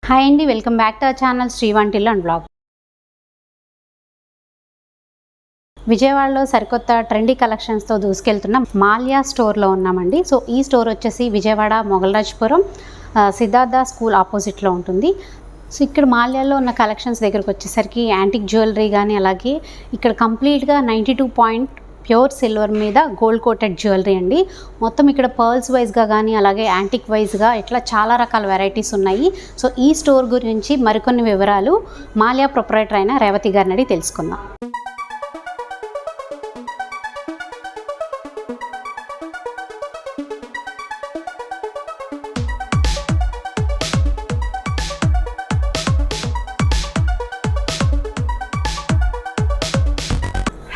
Hi అండి, welcome back to our channel Srivantillu and blog. విజయవాడలో సరికొత్త ట్రెండీ కలెక్షన్స్తో దూసుకెళ్తున్న మాల్యా స్టోర్లో ఉన్నామండి. సో ఈ స్టోర్ వచ్చేసి విజయవాడ మొగల్రాజ్పురం సిద్ధార్థ స్కూల్ ఆపోజిట్లో ఉంటుంది. సో ఇక్కడ మాల్యాలో ఉన్న కలెక్షన్స్ దగ్గరకు వచ్చేసరికి యాంటిక్ జ్యువెలరీ కానీ, అలాగే ఇక్కడ కంప్లీట్గా 92 ప్యూర్ సిల్వర్ మీద గోల్డ్ కోటెడ్ జ్యువెలరీ అండి. మొత్తం ఇక్కడ పర్ల్స్ వైజ్గా కానీ, అలాగే యాంటిక్ వైజ్గా ఇట్లా చాలా రకాల వెరైటీస్ ఉన్నాయి. సో ఈ స్టోర్ గురించి మరికొన్ని వివరాలు మాల్యా ప్రొపరేటర్ అయిన రేవతి గారిని అడిగి తెలుసుకుందాం.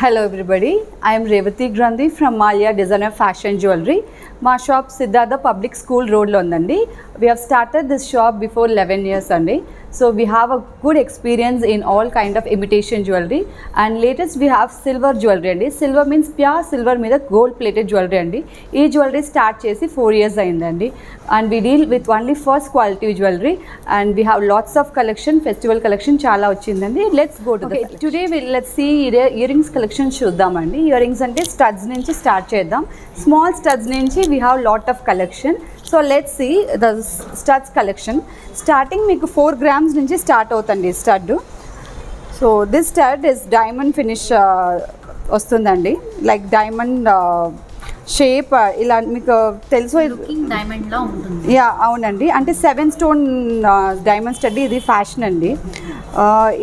Hello everybody, I am Revati Grandi from Malya Designer Fashion Jewelry. My shop Siddhartha Public School Road lo undandi. We have started this shop before 11 years andi. So we have a good experience in all kind of imitation jewelry, and latest we have silver jewelry andi. Silver means pure silver meeda gold plated jewelry andi. Ee jewelry start chesi 4 years ayindandi, and we deal with only first quality jewelry, and we have lots of collection, festival collection chaala vachindandi. Let's go to the today let's see earrings collection chuddamandi. Earrings ante studs nunchi start cheddam. Small studs nunchi we have lot of collection. So let's see the studs collection. Starting మీకు 4 grams నుంచి start అవుతుంది stud. So this stud is diamond finish వస్తుందండి, like diamond shape ఇలా మీకు తెలుసు, డైమండ్లో ఉంటుంది. Yeah అవునండి, అంటే 7 స్టోన్ డైమండ్ స్టడ్ ఇది ఫ్యాషన్ అండి.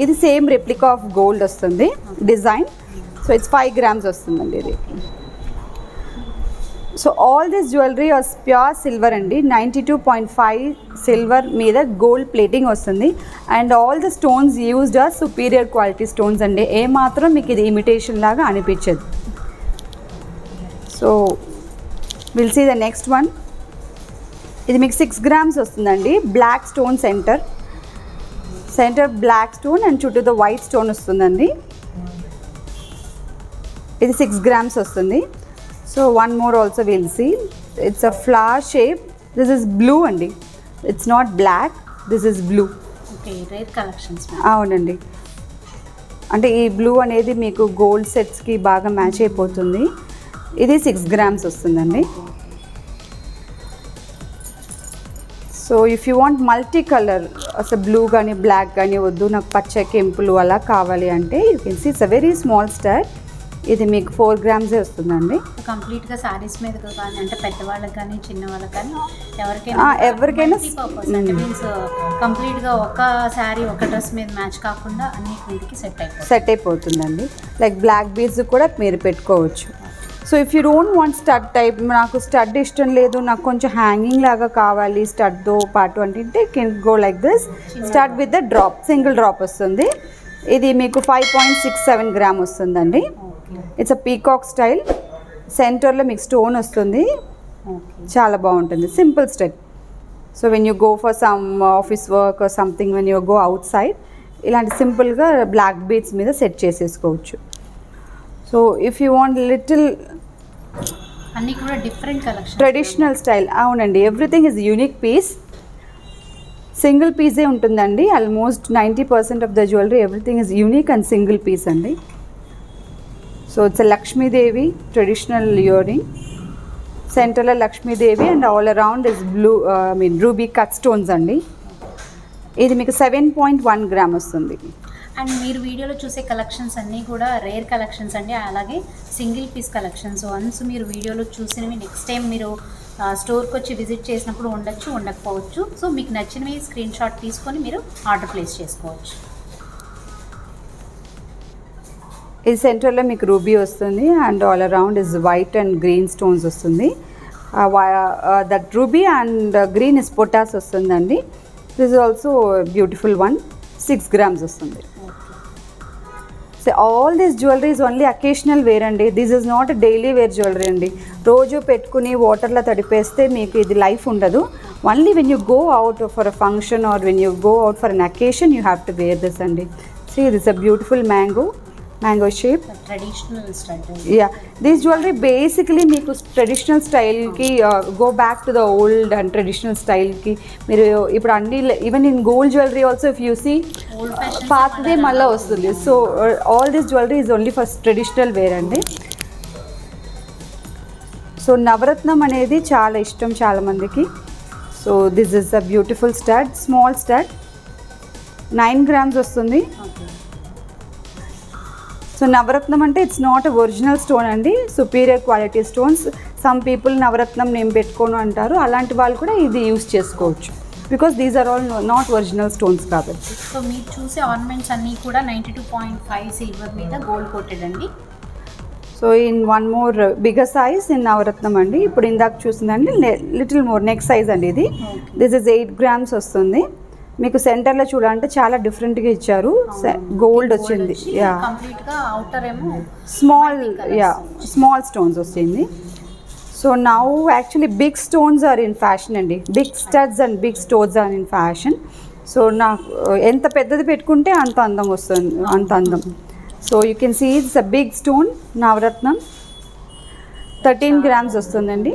ఇది సేమ్ రెప్లికా ఆఫ్ గోల్డ్ వస్తుంది డిజైన్. సో ఇట్స్ 5 grams వస్తుందండి ఇది. So all this jewellery was pure silver అండి. 92.5 సిల్వర్ మీద గోల్డ్ ప్లేటింగ్ వస్తుంది, and all the stones used are superior quality stones అండి. ఏమాత్రం మీకు ఇది ఇమిటేషన్ లాగా అనిపించదు. So will see the next one. ఇది మీకు 6 grams వస్తుందండి. Black stone centre black stone and చుట్టూ ద వైట్ స్టోన్ వస్తుందండి. ఇది 6 grams వస్తుంది. So one more also we'll see. It's a flower shape. This is blue andi. It's not black. This is blue. Okay, rare collections. అవునండి, అంటే ఈ blue అనేది మీకు gold సెట్స్కి బాగా మ్యాచ్ అయిపోతుంది. ఇది 6 grams వస్తుందండి. So if you want multi colour, అసలు బ్లూ కానీ బ్లాక్ కానీ వద్దు, నాకు పచ్చ కెంపులు అలా కావాలి అంటే you can see it's a very small stud. ఇది మీకు 4 grams వస్తుందండి. కంప్లీట్గా శారీస్ మీద కానీ, అంటే పెద్దవాళ్ళకి కానీ చిన్నవాళ్ళకి కానీ ఎవరికైనా మీన్స్ కంప్లీట్గా ఒక శారీ ఒక డ్రెస్ మీద మ్యాచ్ కాకుండా అన్నిటికి సెట్ అయిపోతుందండి. లైక్ బ్లాక్ బీడ్స్ కూడా మీరు పెట్టుకోవచ్చు. So if you don't want stud type, నాకు స్టడ్ ఇష్టం లేదు, నాకు కొంచెం హ్యాంగింగ్ లాగా కావాలి స్టడ్తో పాటు అంటే can go like this. Stud with the drop, single drop వస్తుంది. ఇది మీకు 5.67 grams వస్తుందండి. It's a peacock style. సెంటర్లో మీకు స్టోన్ వస్తుంది, చాలా బాగుంటుంది. Simple step. So when you go for some office work or something, when you go out side, ఇలాంటి సింపుల్గా బ్లాక్ బీడ్స్ మీద సెట్ చేసేసుకోవచ్చు. So if you want little అన్నీ కూడా డిఫరెంట్ కలెక్షన్, ట్రెడిషనల్ స్టైల్, అవునండి, everything is unique piece. Single పీసే ఉంటుందండి. Almost 90% of the jewellery everything is unique and single piece అండి. So it's Lakshmidevi traditional earring. సెంటర్లో Lakshmidevi and all around is blue ruby cut stones అండి. ఇది మీకు 7.1 grams వస్తుంది. And మీరు వీడియోలో చూసే కలెక్షన్స్ అన్నీ కూడా రేర్ కలెక్షన్స్ అండి, అలాగే సింగిల్ పీస్ కలెక్షన్స్. వన్స్ మీరు వీడియోలో చూసినవి నెక్స్ట్ టైం మీరు స్టోర్కి వచ్చి విజిట్ చేసినప్పుడు ఉండొచ్చు, ఉండకపోవచ్చు. సో మీకు నచ్చినవి స్క్రీన్ షాట్ తీసుకొని మీరు ఆర్డర్ ప్లేస్ చేసుకోవచ్చు. ఇది సెంటర్లో మీకు రూబీ వస్తుంది, and all around is white and green stones వస్తుంది. That ruby and green is పొటాస్ వస్తుందండి. This is also beautiful one. 6 grams వస్తుంది. So all this jewellery is only occasional wear అండి. This is not daily wear jewellery అండి. రోజు పెట్టుకుని వాటర్లో తడిపేస్తే మీకు ఇది లైఫ్ ఉండదు. Only when you go out for a function or when you go out for an occasion you have to wear this అండి. See this a beautiful mango. Mango shape. Traditional style. Yeah, this jewellery basically మీకు traditional స్టైల్కి go back to the old and traditional స్టైల్కి మీరు ఇప్పుడు అన్ని even in gold jewellery also if you see పాతదే మళ్ళీ వస్తుంది. So all this jewellery is only for traditional wear అండి. సో నవరత్నం అనేది చాలా ఇష్టం చాలామందికి. So this is a beautiful stud, small stud, 9 grams వస్తుంది. సో నవరత్నం అంటే it's not a original stone అండి, superior quality stones. Some people నవరత్నం నేను పెట్టుకోను అంటారు, అలాంటి వాళ్ళు కూడా ఇది యూస్ చేసుకోవచ్చు because these are all not original stones కాబట్టి. సో మీరు చూసే ఆర్నమెంట్స్ అన్నీ కూడా 92.5 సిల్వర్ మీద గోల్డ్ కోటెడ్ అండి. So in one more bigger size in navaratnam అండి. ఇప్పుడు ఇందాక చూసిందండి లిటిల్ మోర్ నెక్స్ట్ సైజ్ అండి ఇది. దిస్ ఇస్ 8 grams వస్తుంది. మీకు సెంటర్లో చూడాలంటే చాలా డిఫరెంట్గా ఇచ్చారు, గోల్డ్ వచ్చింది. యా, స్మాల్ స్టోన్స్ వచ్చింది. So now actually big stones are in fashion అండి, big studs and big stones are in fashion. So నాకు ఎంత పెద్దది పెట్టుకుంటే అంత అందం వస్తుంది, అంత అందం. So you can see it's a big stone navaratnam. 13 grams వస్తుందండి.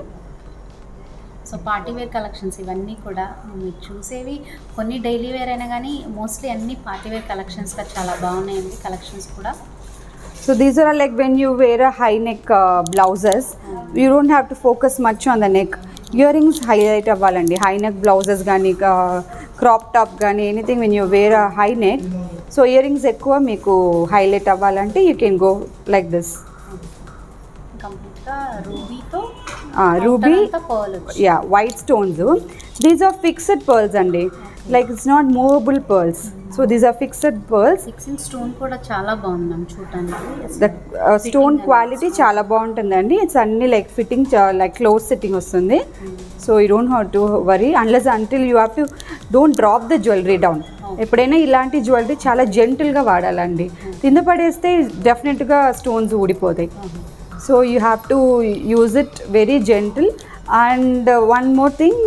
సో పార్టీ వేర్ కలెక్షన్స్ ఇవన్నీ కూడా మీరు చూసేవి కొన్ని డైలీ వేర్ అయినా కానీ మోస్ట్లీ అన్ని పార్టీ వేర్ కలెక్షన్స్గా చాలా బాగున్నాయండి కలెక్షన్స్ కూడా. So these are like when you wear a high neck blouses you don't have to focus much on the neck. Earrings highlight అవ్వాలండి, హై నెక్ బ్లౌజెస్ కానీ crop top కానీ anything when you wear a high neck. So earrings ఎక్కువ మీకు highlight అవ్వాలంటే you can go like this. కంప్లీట్గా రూబీతో ruby, yeah, white stones. These are fixed pearls అండి, like it's not movable pearls. So these are fixed pearls. Fixing stone కూడా చాలా బాగుంది చూడటానికి. ద స్టోన్ క్వాలిటీ చాలా బాగుంటుందండి. ఇట్స్ అన్ని like fitting like close sitting వస్తుంది. So you don't have to worry unless until you have to don't drop the jewellery down. ఎప్పుడైనా ఇలాంటి జ్యువెలరీ చాలా జెంటిల్గా వాడాలండి, కింద పడేస్తే డెఫినెట్గా స్టోన్స్ ఊడిపోతాయి. So you have to use it very gentle. And one more thing,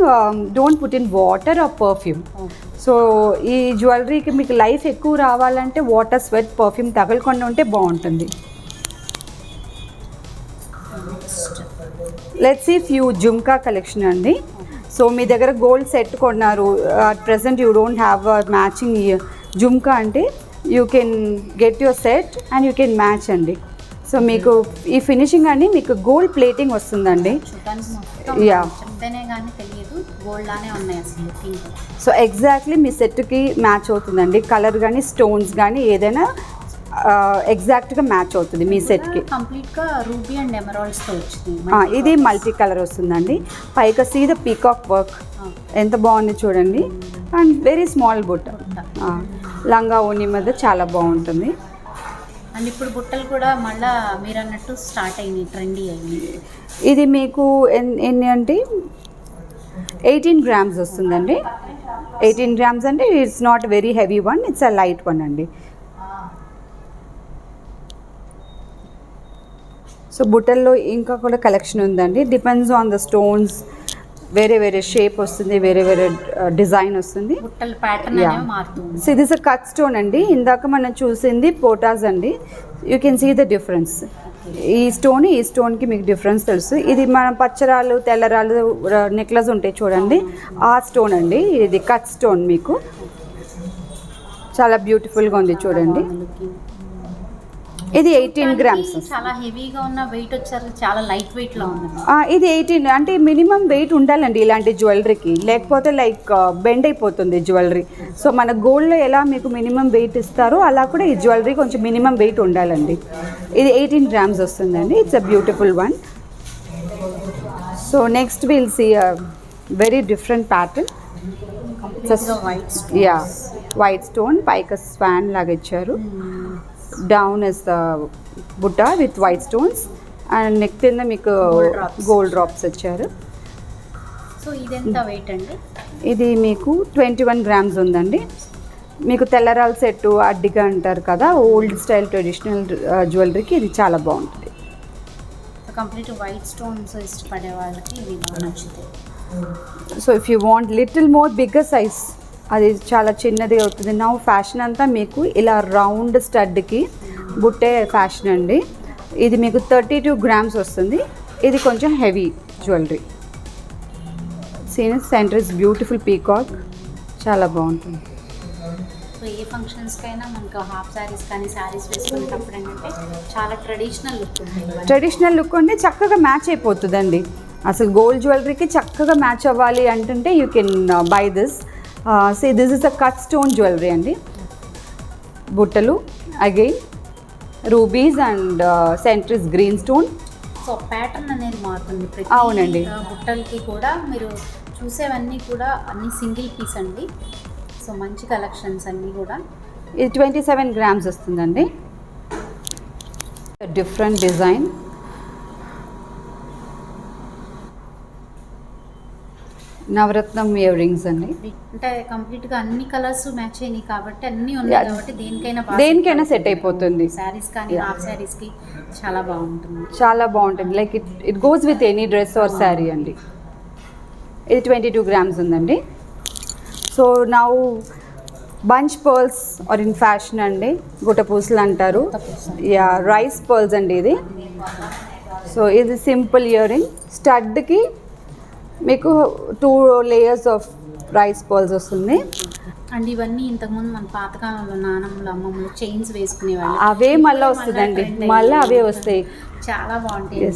don't put in water or perfume. So ఈ జ్యువెలరీకి మీకు లైఫ్ ఎక్కువ రావాలంటే వాటర్, స్వెట్, పర్ఫ్యూమ్ తగలకుండా ఉంటే బాగుంటుంది. Let's see few jhumka collection అండి. సో మీ దగ్గర గోల్డ్ సెట్ కొన్నారు, at present you don't have a matching jhumka అంటే you can get your set and you can match అండి. సో మీకు ఈ ఫినిషింగ్ అండి మీకు గోల్డ్ ప్లేటింగ్ వస్తుందండి. యా, సో ఎగ్జాక్ట్లీ మీ సెట్కి మ్యాచ్ అవుతుందండి. కలర్ కానీ స్టోన్స్ కానీ ఏదైనా ఎగ్జాక్ట్గా మ్యాచ్ అవుతుంది మీ సెట్కి. కంప్లీట్గా రూబీ అండ్ ఎమరాల్డ్స్తో వచ్చింది. ఇది మల్టీ కలర్ వస్తుందండి. పైగా సీ ద పీకాక్ వర్క్ ఎంత బాగుంది చూడండి. అండ్ వెరీ స్మాల్ బుట్ట, లంగా ఓని మీద చాలా బాగుంటుంది. అండ్ ఇప్పుడు బుట్టలు కూడా మళ్ళీ మీరు అన్నట్టు స్టార్ట్ అయింది, ట్రెండీ అయింది. ఇది మీకు ఎన్ని అంటే 18 grams వస్తుందండి. 18 grams అంటే it's not very heavy one, it's a light one అండి. సో బుట్టల్లో ఇంకా కూడా కలెక్షన్ ఉందండి. డిపెండ్స్ ఆన్ ద స్టోన్స్, వేరే వేరే షేప్ వస్తుంది, వేరే వేరే డిజైన్ వస్తుంది. బుట్టల ప్యాటర్న్ అనేది మారుతుంది. So this a cut stone అండి. ఇందాక మనం చూసింది పోటాస్ అండి. You can see the difference. ఈ స్టోన్కి మీకు డిఫరెన్స్ తెలుసు. ఇది మన పచ్చరాలు, తెల్లరాలు నెక్లెస్ ఉంటాయి చూడండి, ఆ స్టోన్ అండి. ఇది కట్ స్టోన్ మీకు చాలా బ్యూటిఫుల్గా ఉంది చూడండి. ఇది 18 grams. చాలా హెవీగా ఉన్న వెయిట్ వచ్చారు, చాలా లైట్ వెయిట్ లో ఉంది. ఇది 18 అంటే మినిమం వెయిట్ ఉండాలండి ఇలాంటి జ్యువెలరీకి, లేకపోతే లైక్ బెండ్ అయిపోతుంది జ్యువెలరీ. సో మన గోల్డ్లో ఎలా మీకు మినిమం వెయిట్ ఇస్తారో అలా కూడా ఈ జ్యువెలరీ కొంచెం మినిమం వెయిట్ ఉండాలండి. ఇది 18 grams వస్తుందండి. It's a beautiful one. So next will see a very different pattern. Yeah, white stone, పైకి స్వాన్ లాగా ఇచ్చారు. డౌన్ ఇస్ ద బుట్ట with white stones and neck కింద మీకు గోల్డ్ డ్రాప్స్ వచ్చారు. సో ఇదెంత వెయిట్ అండి? ఇది మీకు 21 grams ఉందండి. మీకు తెల్లరాల సెట్టు అడ్డిగా అంటారు కదా, ఓల్డ్ స్టైల్ ట్రెడిషనల్ జ్యువెలరీకి ఇది చాలా బాగుంటుంది. కంప్లీట్ వైట్ స్టోన్స్ ఇష్టపడే వాళ్ళకి ఇది బాగా నచ్చుతుంది. So if you want little more bigger size, అది చాలా చిన్నది అవుతుంది. నా ఫ్యాషన్ అంతా మీకు ఇలా రౌండ్ స్టడ్కి బుట్టే ఫ్యాషన్ అండి. ఇది మీకు 32 గ్రామ్స్ వస్తుంది. ఇది కొంచెం heavy jewellery. Seen centre is beautiful peacock, చాలా బాగుంటుంది. సో ఏ ఫంక్షన్స్కైనా మనకు హాఫ్ శారీస్ కానీ శారీస్ వేసుకునేటప్పుడు ఏంటంటే చాలా ట్రెడిషనల్ లుక్ ఉంటుంది. ట్రెడిషనల్ లుక్ అంటే చక్కగా మ్యాచ్ అయిపోతుందండి. అసలు గోల్డ్ జ్యువెలరీకి చక్కగా మ్యాచ్ అవ్వాలి అంటుంటే you can buy this. See this is a cut stone jewellery అండి. బుట్టలు again rubies and centre is green stone. So pattern అనేది మారుతుంది. అవునండి. బుట్టలకి కూడా మీరు చూసేవన్నీ కూడా అన్ని సింగిల్ పీస్ అండి. సో మంచి కలెక్షన్స్ అన్నీ కూడా. ఇది 27 గ్రామ్స్ వస్తుందండి. Different design. నవరత్నం ఇయర్ రింగ్స్ అండి. అంటే కంప్లీట్గా అన్ని కలర్స్ మ్యాచ్ అయినాయి కాబట్టి అన్నీ ఉన్నాయి కాబట్టి దేనికైనా సెట్ అయిపోతుంది. శారీస్ కానీ హాఫ్ శారీస్కి చాలా బాగుంటుంది. చాలా బాగుంటుంది. Like it goes with any dress or sari అండి. ఇది 22 గ్రామ్స్ ఉందండి. So now bunch pearls are in fashion అండి. గుట్ట పూసలు అంటారు. యా, రైస్ పర్ల్స్ అండి ఇది. సో ఇది సింపుల్ ఇయర్ రింగ్. స్టడ్కి మీకు 2 లేయర్స్ ఆఫ్ రైస్ పర్ల్స్ వస్తుంది. అండ్ ఇవన్నీ ఇంతకుముందు మన పాతకాలంలో నానమ్మలు అమ్మమ్మలు చైన్స్ వేసుకునేవాళ్ళు. అవే మళ్ళీ వస్తుందండి, మళ్ళీ అవే వస్తాయి. చాలా బాగుంటాయి.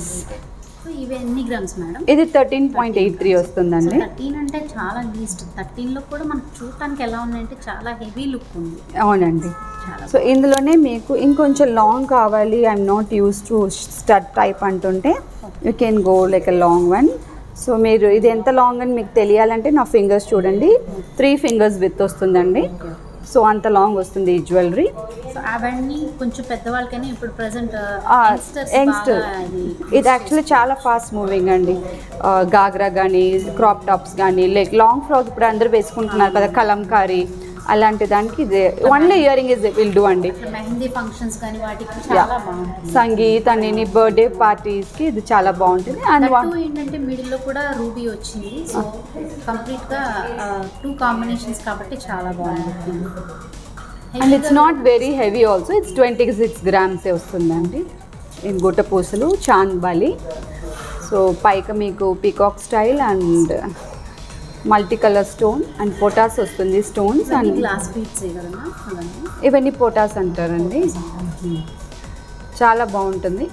ఇవి ఎన్ని గ్రామ్స్ మేడం? ఇది 13.83 వస్తుందండి. 13 అంటే చాలా లీస్ట్. 13లో కూడా మనకు చూడటానికి ఎలా ఉన్నాయంటే చాలా హెవీ లుక్ ఉంది. అవునండి. సో ఇందులోనే మీకు ఇంకొంచెం లాంగ్ కావాలి, I'm not use to stud type అంటుంటే you can go like a long one. So మీరు ఇది ఎంత లాంగ్ అని మీకు తెలియాలంటే నా ఫింగర్స్ చూడండి. 3 ఫింగర్స్ విత్ వస్తుందండి. సో అంత లాంగ్ వస్తుంది ఈ జ్యువెలరీ. సో అవన్నీ కొంచెం పెద్దవాళ్ళకైనా ఇప్పుడు ప్రెసెంట్ యంగ్స్టర్ ఇది యాక్చువల్లీ చాలా ఫాస్ట్ మూవింగ్ అండి. గాగ్రా కానీ క్రాప్ టాప్స్ కానీ లైక్ లాంగ్ ఫ్రాక్ ఇప్పుడు అందరూ వేసుకుంటున్నారు కదా, కలంకారీ అలాంటి దానికి ఇది only ear ring is will do అండి. మెహందీ ఫంక్షన్స్ కానీ వాటికి చాలా బాగుంటుంది. సంగీత్ అని బర్త్డే పార్టీస్కి ఇది చాలా బాగుంటుంది. అండ్ ఏంటంటే మిడిల్లో కూడా రూబీ వచ్చింది. సో కంప్లీట్గా 2 కాంబినేషన్స్ కాబట్టి చాలా బాగుంటుంది. And it's not very heavy also. It's 26 grams వస్తుందండి. ఇది గుట్ట పూసలు చాంద్ బాలి. సో పైకి మీకు peacock style and multi colour stone and పొటాస్ వస్తుంది స్టోన్స్. అండ్ గ్లాస్ బీడ్స్ ఇవన్నీ పొటాస్ అంటారండి. చాలా బాగుంటుంది.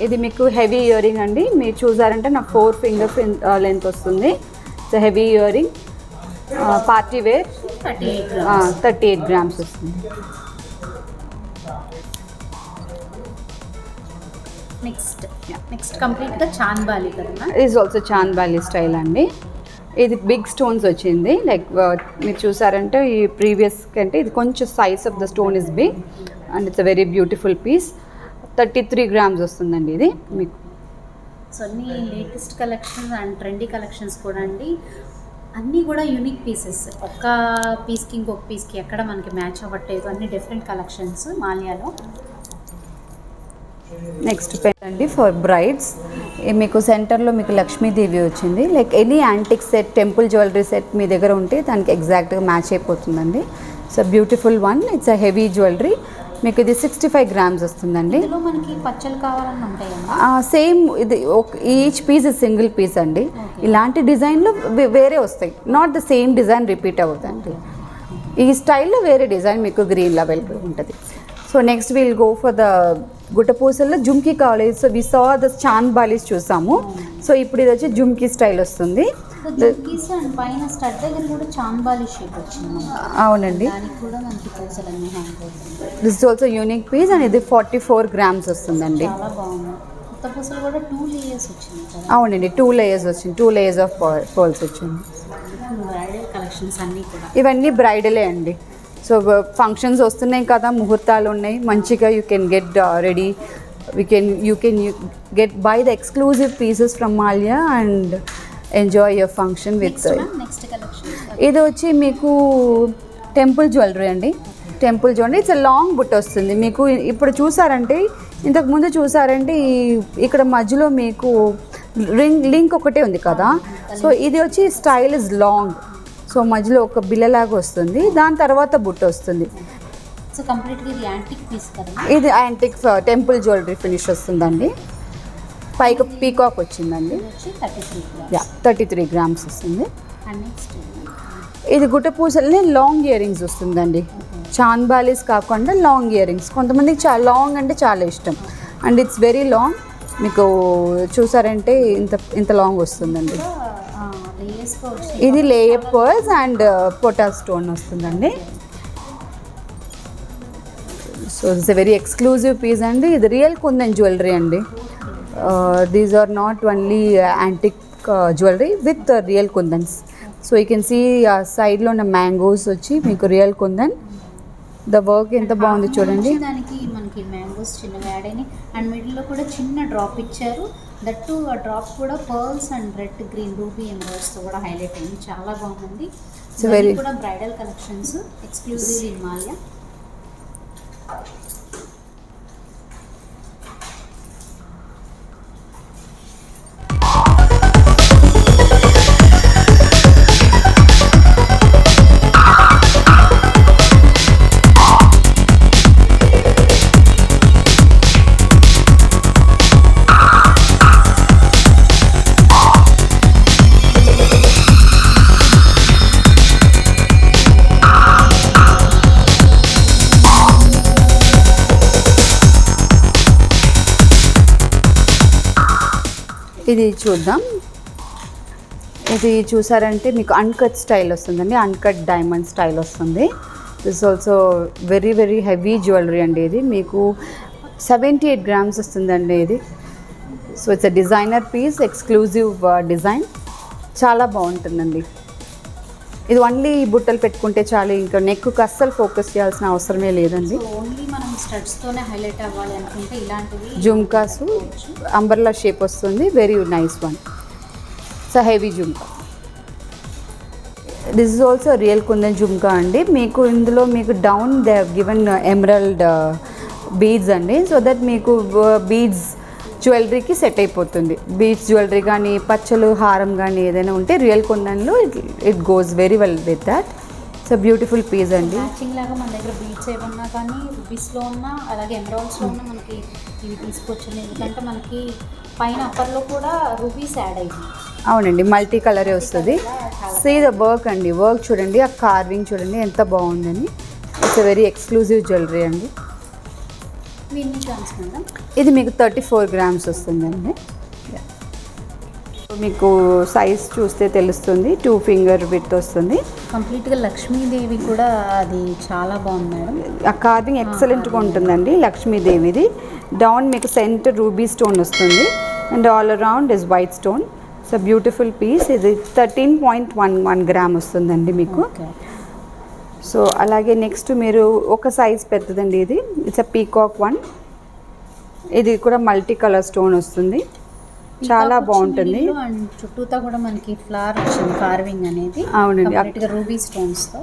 ఇది మీకు హెవీ ఇయర్ రింగ్ అండి. మీరు చూసారంటే నాకు 4 ఫింగర్ లెంత్ వస్తుంది. So heavy earring, party wear. 38 grams వస్తుంది. నెక్స్ట్ కంప్లీట్గా చాంద్ బాలి కదా. Is also chandbali style అండి. ఇది బిగ్ స్టోన్స్ వచ్చింది. లైక్ మీరు చూసారంటే ఈ ప్రీవియస్ కంటే ఇది కొంచెం size of the stone is big and it's a very beautiful piece. 33 grams వస్తుందండి ఇది మీకు. సో అన్ని latest collections and trendy collections కూడా అండి. అన్నీ కూడా యూనిక్ పీసెస్. ఒక్క పీస్కి ఇంకొక పీస్కి ఎక్కడ మనకి మ్యాచ్ అవ్వట్లేదు. అన్ని డిఫరెంట్ కలెక్షన్స్ మాల్యాలో. నెక్స్ట్ పెన్ అండి ఫర్ బ్రైడ్స్. మీకు సెంటర్లో మీకు లక్ష్మీదేవి వచ్చింది. Like any antique set, temple jewellery set మీ దగ్గర ఉంటే దానికి ఎగ్జాక్ట్గా మ్యాచ్ అయిపోతుందండి. So beautiful one. It's a heavy jewellery. మీకు ఇది 65 గ్రామ్స్ వస్తుందండి. మనకి పచ్చలు కావాలని ఉంటాయండి. సేమ్ ఇది ఈచ్ పీస్ సింగిల్ పీస్ అండి. ఇలాంటి డిజైన్లు వేరే వస్తాయి. Not the same design repeat అవుతుందండి. ఈ స్టైల్లో వేరే డిజైన్ మీకు గ్రీన్లో అవైలబుల్ ఉంటుంది. So next will go for the గుట్ట పూసల్లో జుమ్కీ కావాలి. So we saw the chand balis చూసాము. సో ఇప్పుడు ఇది వచ్చి జుమ్కీ స్టైల్ వస్తుంది. పైన స్టడ్ దగ్గర కూడా చాంద్ బాలి షేప్ వచ్చింది. అవునండి. This is also unique piece and ఇది 44 గ్రామ్స్ వస్తుందండి. చాలా బాగుంది. కొత్త పూసలు కూడా 2 లేయర్స్ వచ్చింది. అవునండి, 2 లేయర్స్ వచ్చింది. 2 లేయర్స్ ఆఫ్ పర్ల్స్ వచ్చింది. బ్రైడల్ కలెక్షన్స్ అన్నీ కూడా ఇవన్నీ బ్రైడలే అండి. సో ఫంక్షన్స్ వస్తున్నాయి కదా, ముహూర్తాలు ఉన్నాయి. మంచిగా you can get ready. You can get by the exclusive pieces from Mallya and enjoy your function with. ఇది వచ్చి మీకు టెంపుల్ జ్యువెలరీ అండి. టెంపుల్ జ్యువెలరీ ఇట్స్ లాంగ్ బుట్ట వస్తుంది. మీకు ఇప్పుడు చూసారంటే, ఇంతకుముందు చూసారంటే ఇక్కడ మధ్యలో మీకు లింక్ ఒకటే ఉంది కదా. సో ఇది వచ్చి స్టైల్ ఇస్ లాంగ్. సో మధ్యలో ఒక బిల్లలాగా వస్తుంది. దాని తర్వాత బుట్ట వస్తుంది. సో కంప్లీట్గా ఇది యాంటిక్ పీస్ కదా. ఇది యాంటిక్ టెంపుల్ జ్యువెలరీ ఫినిష్ వస్తుందండి. పైకి పీకాక్ వచ్చిందండి. వచ్చి 33 గ్రామ్స్. యా 33 గ్రామ్స్ వస్తుంది. అండ్ నెక్స్ట్ ఇది గుట్ట పూసల్ని లాంగ్ ఇయర్ రింగ్స్ వస్తుందండి. చాంద్ బాలీస్ కాకుండా లాంగ్ ఇయర్ రింగ్స్. కొంతమందికి చాలా లాంగ్ అంటే చాలా ఇష్టం. And it's very long. మీకు చూసారంటే ఇంత లాంగ్ వస్తుందండి. ఇది లేయర్ పర్ల్స్ అండ్ పొటా స్టోన్ వస్తుందండి. So it's a very exclusive piece అండి. ఇది రియల్ కుందన్ జ్యువెలరీ అండి. These are not only antique jewellery with real kundans. So you can see ఆ సైడ్లో ఉన్న మ్యాంగోస్ వచ్చి మీకు రియల్ కుందన్. ద వర్క్ ఎంత బాగుంది చూడండి. దానికి మనకి మ్యాంగోస్ చిన్నగా యాడ్ అయినాయి అండ్ మిడిల్లో కూడా చిన్న డ్రాప్ ఇచ్చారు. దట్టు ఆ డ్రాప్ కూడా pearls and red green ruby ఎంబ్రాయిడరీస్తో కూడా హైలైట్ అయింది. చాలా బాగుంది. సో వెరీ కూడా bridal collections exclusive in Malya. ఇది చూద్దాం. ఇది చూసారంటే మీకు అన్కట్ స్టైల్ వస్తుందండి. అన్కట్ డైమండ్ స్టైల్ వస్తుంది. This also very very heavy jewellery అండి. ఇది మీకు 78 గ్రామ్స్ వస్తుందండి ఇది. So it's a designer piece, exclusive design. చాలా బాగుంటుందండి. ఇది ఓన్లీ బుట్టలు పెట్టుకుంటే చాలు. ఇంకా నెక్కు అస్సలు ఫోకస్ చేయాల్సిన అవసరమే లేదండి. ఓన్లీ మనం స్టడ్స్తోనే హైలైట్ అవ్వాలి అనుకుంటే ఇలాంటివి జుమ్కాసు అంబర్లా షేప్ వస్తుంది. Very nice one. So heavy jhumka. This is also real kundan jhumka అండి. మీకు ఇందులో మీకు down they have given emerald beads అండి. సో దట్ మీకు బీడ్స్ జ్యువెలరీకి సెట్ అయిపోతుంది. బీడ్స్ జ్యువెలరీ కానీ పచ్చలు హారం కానీ ఏదైనా ఉంటే రియల్ కుందన్లో it goes very well with that. So beautiful piece అండి. మ్యాచింగ్ లాగా మన దగ్గర బీడ్స్ ఏమన్నా కానీ రూబీస్లో ఉన్నా అలాగే ఎమరాల్డ్స్లో ఉన్నా మనకి ఇవి తీసుకొచ్చింది. ఎందుకంటే మనకి పైన అప్పర్లో కూడా రూబీస్ యాడ్ అయ్యింది. అవునండి, మల్టీ కలరే వస్తుంది. సీ ద వర్క్ అండి. వర్క్ చూడండి, ఆ కార్వింగ్ చూడండి ఎంత బాగుందని. ఇట్స్ వెరీ ఎక్స్క్లూజివ్ జ్యువెలరీ అండి. ఇది మీకు 34 గ్రామ్స్ వస్తుందండి. మీకు సైజ్ చూస్తే తెలుస్తుంది. 2 ఫింగర్ విత్ వస్తుంది. కంప్లీట్గా లక్ష్మీదేవి కూడా అది చాలా బాగుంది మేడం. ఆ కార్వింగ్ ఎక్సలెంట్గా ఉంటుందండి లక్ష్మీదేవిది. డౌన్ మీకు సెంటర్ రూబీ స్టోన్ వస్తుంది and all around is white stone. So beautiful piece. ఇది 13.11 గ్రామ్ వస్తుందండి మీకు. సో అలాగే నెక్స్ట్ మీరు ఒక సైజ్ పెద్దదండి. ఇది ఇట్స్ అ పీకాక్ వన్. ఇది కూడా మల్టీ కలర్ స్టోన్ వస్తుంది. చాలా బాగుంటుంది. చుట్టూతా కూడా మనకి ఫ్లవర్ వచ్చింది కార్వింగ్ అనేది. అవునండి, రూబీ స్టోన్స్తో.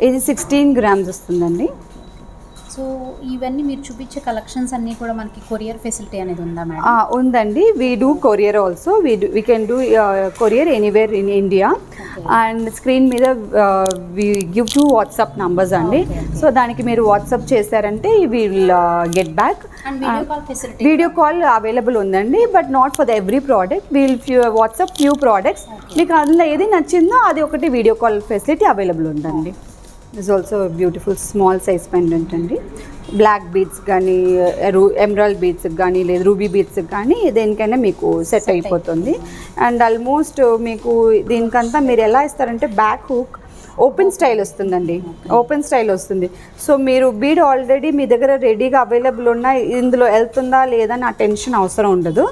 ఇది 16 గ్రామ్స్ వస్తుందండి. సో ఇవన్నీ మీరు చూపించే కలెక్షన్స్ అన్నీ కూడా మనకి కొరియర్ ఫెసిలిటీ అనేది ఉందా మేడం? ఉందండి. We do courier also. We can do courier anywhere in India. And screen మీద వీ గివ్ 2 వాట్సాప్ నంబర్స్ అండి. సో దానికి మీరు వాట్సాప్ చేశారంటే we will get back. Video call available ఉందండి, but not for the every product. Will WhatsApp few products. మీకు అందులో ఏది నచ్చిందో అది ఒకటి వీడియో కాల్ ఫెసిలిటీ అవైలబుల్ ఉందండి. This also beautiful small size pendant అండి. బ్లాక్ బీడ్స్ కానీ ఎమరాల్డ్ బీడ్స్ కానీ లేదా రూబీ బీడ్స్ కానీ దేనికైనా మీకు సెట్ అయిపోతుంది. అండ్ ఆల్మోస్ట్ మీకు దీనికంతా మీరు ఎలా ఇస్తారంటే బ్యాక్ హుక్ ఓపెన్ స్టైల్ వస్తుందండి. ఓపెన్ స్టైల్ వస్తుంది. సో మీరు బీడ్ ఆల్రెడీ మీ దగ్గర రెడీగా అవైలబుల్ ఉన్న ఇందులో వెళ్తుందా లేదా నా టెన్షన్ అవసరం ఉండదు.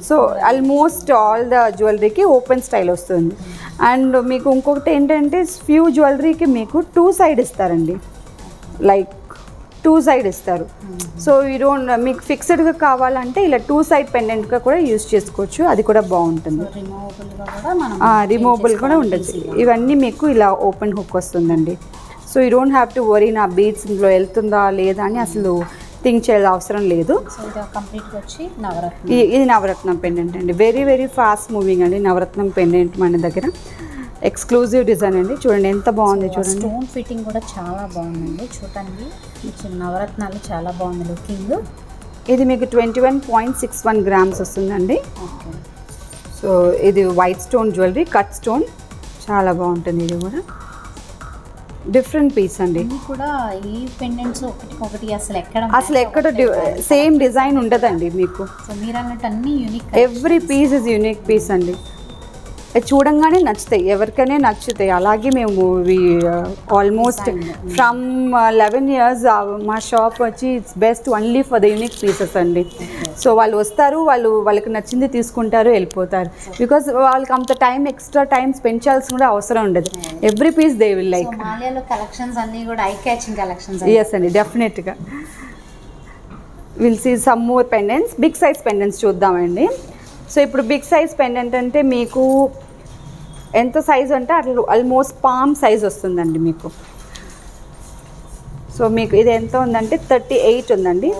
సో ఆల్మోస్ట్ ఆల్ ద జ్యువెలరీకి ఓపెన్ స్టైల్ వస్తుంది. అండ్ మీకు ఇంకొకటి ఏంటంటే ఫ్యూ జ్యువెలరీకి మీకు 2 సైడ్ ఇస్తారండి. లైక్ 2 సైడ్ ఇస్తారు. సో ఈ డోంట్ మీకు ఫిక్స్డ్గా కావాలంటే ఇలా 2 సైడ్ పెండెంట్గా కూడా యూజ్ చేసుకోవచ్చు. అది కూడా బాగుంటుంది. రిమూవబుల్ కూడా ఉండొచ్చు. ఇవన్నీ మీకు ఇలా ఓపెన్ హుక్ వస్తుందండి. So you don't have to worry నా బీడ్స్ ఇందులో వెళ్తుందా లేదా అని అసలు థింక్ చేయాల్సిన అవసరం లేదు. ఇది నవరత్నం పెండెంట్ అండి. వెరీ వెరీ ఫాస్ట్ మూవింగ్ అండి నవరత్నం పెండెంట్ మన దగ్గర. ఎక్స్క్లూజివ్ డిజైన్ అండి, చూడండి ఎంత బాగుంది చూడండి. స్టోన్ ఫిట్టింగ్ కూడా చాలా బాగుందండి చూడటానికి, నవరత్నాలు చాలా బాగుంది లుకింగ్. ఇది మీకు 21.61 గ్రామ్స్ వస్తుందండి. ఓకే. సో ఇది white stone jewellery, cut stone, చాలా బాగుంటుంది. ఇది కూడా డిఫరెంట్ పీస్ అండి. ఇది కూడా ఈ పెండెంట్స్ ఒకటి అసలు ఎక్కడ సేమ్ డిజైన్ ఉండదండి మీకు. సో మీరు అన్నట్టు అన్ని unique, every piece is unique piece అండి. అది చూడంగానే నచ్చుతాయి, ఎవరికైనా నచ్చుతాయి. అలాగే మేము ఆల్మోస్ట్ ఫ్రమ్ 11 years మా షాప్ వచ్చి it's best only for the unique pieces అండి. సో వాళ్ళు వస్తారు, వాళ్ళకి నచ్చింది తీసుకుంటారు, వెళ్ళిపోతారు. బికాస్ వాళ్ళకి అంత ఎక్స్ట్రా టైం స్పెండ్ చేయాల్సిన కూడా అవసరం ఉండదు. Every piece they will like. మాల్యాలో కలెక్షన్స్ అన్నీ కూడా ఐ క్యాచింగ్ కలెక్షన్స్. ఎస్ అండి, డెఫినెట్గా. Will see some more pendants, big size pendants చూద్దామండి. సో ఇప్పుడు బిగ్ సైజ్ పెండెంట్ అంటే మీకు ఎంత సైజ్ అంటే అట్లా ఆల్మోస్ట్ పామ్ సైజ్ వస్తుందండి మీకు. సో మీకు ఇది ఎంత ఉందంటే 38 ఉందండి.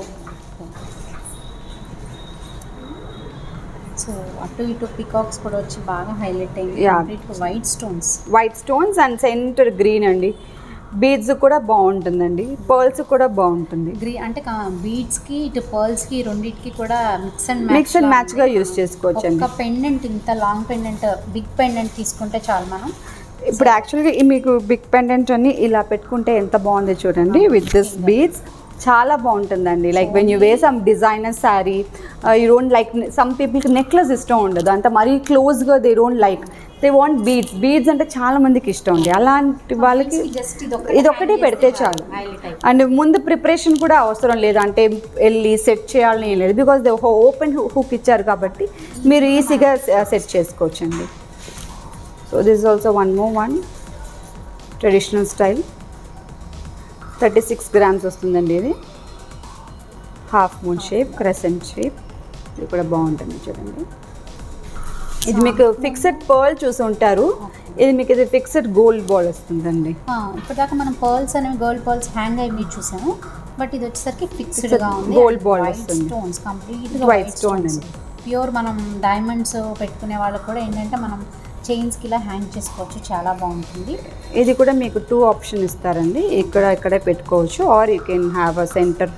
సో అటు ఇటు పికాక్స్ కూడా వచ్చి బాగా హైలైట్ అయింది. White stones and centre green అండి. బీడ్స్ కూడా బాగుంటుందండి, పర్ల్స్ కూడా బాగుంటుంది. అంటే బీడ్స్ కి ఇటు పర్ల్స్ కి రెండింటికి కూడా మిక్స్ అండ్ మ్యాచ్ గా యూస్ చేసుకోవచ్చు అండి. ఒక పెండెంట్, ఇంత లాంగ్ పెండెంట్, బిగ్ పెండెంట్ తీసుకుంటే చాలు మనం. ఇప్పుడు యాక్చువల్గా మీకు బిగ్ పెండెంట్ అని ఇలా పెట్టుకుంటే ఎంత బాగుంది చూడండి, విత్ దిస్ బీడ్స్ చాలా బాగుంటుందండి. Like when you way some designer sari, you don't like, some పీపుల్కి నెక్లెస్ ఇష్టం ఉండదు, అంత మరీ క్లోజ్గా they don't like, they want beads అంటే చాలా మందికి ఇష్టం ఉంది. అలాంటి వాళ్ళకి ఇదొక్కటి పెడితే చాలు. అండ్ ముందు ప్రిపరేషన్ కూడా అవసరం లేదు, అంటే వెళ్ళి సెట్ చేయాలని లేదు. బికాస్ దే ఓపెన్ హుక్ ఇచ్చారు కాబట్టి మీరు ఈజీగా సెట్ చేసుకోవచ్చండి. So this also one traditional style, 36 grams వస్తుందండి. ఇది half moon shape, crescent shape, ఇది కూడా బాగుంటుంది చూడండి. ఇది మీకు ఫిక్స్డ్ పర్ల్ చూసి ఉంటారు, ఇది మీకు ఇది ఫిక్స్డ్ గోల్డ్ బాల్ వస్తుందండి. ఇప్పటిదాకా మనం పర్ల్స్ అనేవి గోల్డ్ పర్ల్స్ హ్యాంగ్ అయ్యి మీరు చూసాము, బట్ ఇది వచ్చేసరికి ఫిక్స్డ్ గా ఉంది. గోల్డ్ బాల్ వస్తుంది, స్టోన్స్ కంప్లీట్ వైట్ స్టోన్ అండి. ప్యూర్ మనం డైమండ్స్ పెట్టుకునే వాళ్ళకి కూడా ఏంటంటే మనం చైన్స్కి ఇలా హ్యాంగ్ చేసుకోవచ్చు, చాలా బాగుంటుంది. ఇది కూడా మీకు 2 ఆప్షన్ ఇస్తారండి, ఇక్కడే పెట్టుకోవచ్చు, or you can have a centre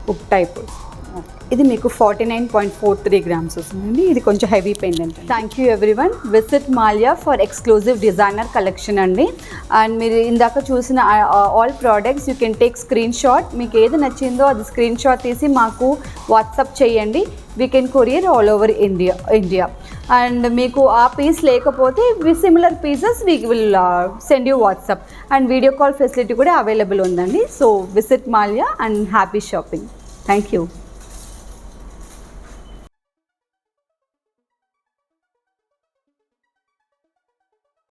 hook type. ఇది మీకు 49.43 grams వస్తుందండి. ఇది కొంచెం heavy pendant. Thank you everyone. Visit Malya for exclusive designer collection అండి. అండ్ మీరు ఇందాక చూసిన all products you can take screenshot. మీకు ఏది నచ్చిందో అది స్క్రీన్ షాట్ తీసి మాకు వాట్సాప్ చేయండి. We can courier all over India. And మీకు ఆ పీస్ లేకపోతే similar pieces we will send you WhatsApp. And video call facility కూడా అవైలబుల్ ఉందండి. So visit Mallya and happy shopping. Thank you.